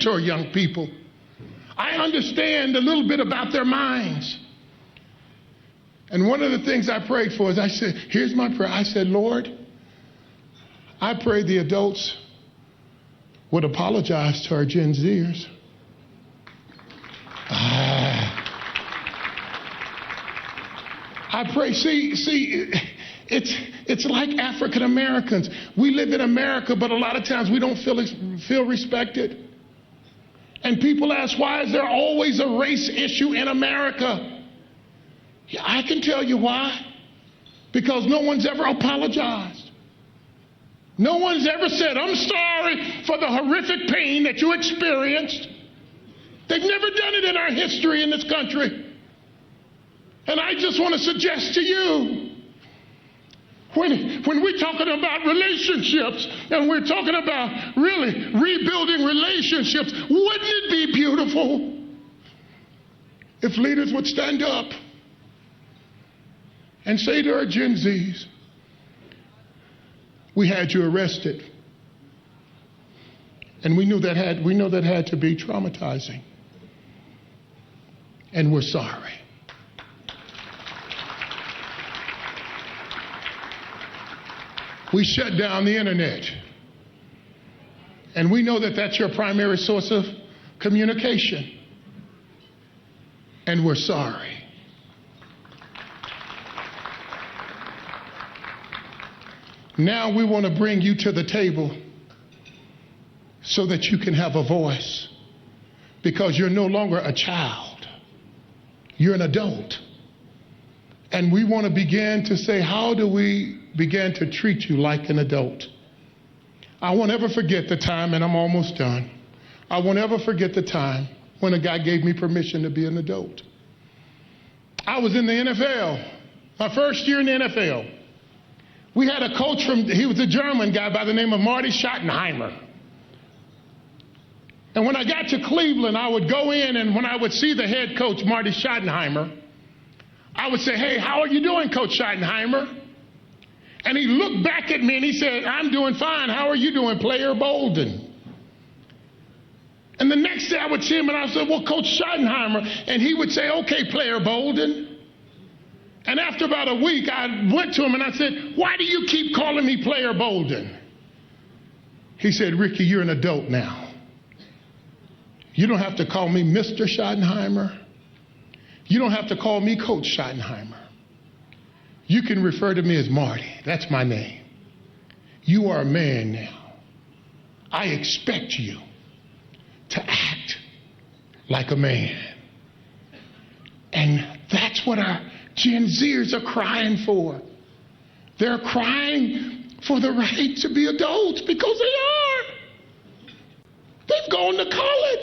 mentor young people. I understand a little bit about their minds. And one of the things I prayed for is I said, here's my prayer. I said, Lord, I pray the adults would apologize to our Gen Zers. I pray, see, it's like African Americans. We live in America, but a lot of times we don't feel respected. And people ask, why is there always a race issue in America? Yeah, I can tell you why. Because no one's ever apologized. No one's ever said, I'm sorry for the horrific pain that you experienced. They've never done it in our history in this country. And I just want to suggest to you, when we're talking about relationships and we're talking about really rebuilding relationships, wouldn't it be beautiful if leaders would stand up and say to our Gen Zs, we had you arrested, and we know that had to be traumatizing, and we're sorry. We shut down the internet, and we know that that's your primary source of communication, and we're sorry. Now we want to bring you to the table so that you can have a voice, because you're no longer a child. You're an adult. And we want to begin to say, how do we begin to treat you like an adult? I won't ever forget the time, and I'm almost done. I won't ever forget the time when a guy gave me permission to be an adult. I was in the NFL, my first year in the NFL. We had a coach he was a German guy by the name of Marty Schottenheimer. And when I got to Cleveland, I would go in, and when I would see the head coach, Marty Schottenheimer, I would say, hey, how are you doing, Coach Schottenheimer? And he looked back at me and he said, I'm doing fine. How are you doing, Player Bolden? And the next day I would see him and I said, well, Coach Schottenheimer. And he would say, okay, Player Bolden. And after about a week, I went to him and I said, why do you keep calling me Player Bolden? He said, Rickey, you're an adult now. You don't have to call me Mr. Schottenheimer. You don't have to call me Coach Schottenheimer. You can refer to me as Marty. That's my name. You are a man now. I expect you to act like a man. And that's what our Gen Zers are crying for. They're crying for the right to be adults because they are. They've gone to college.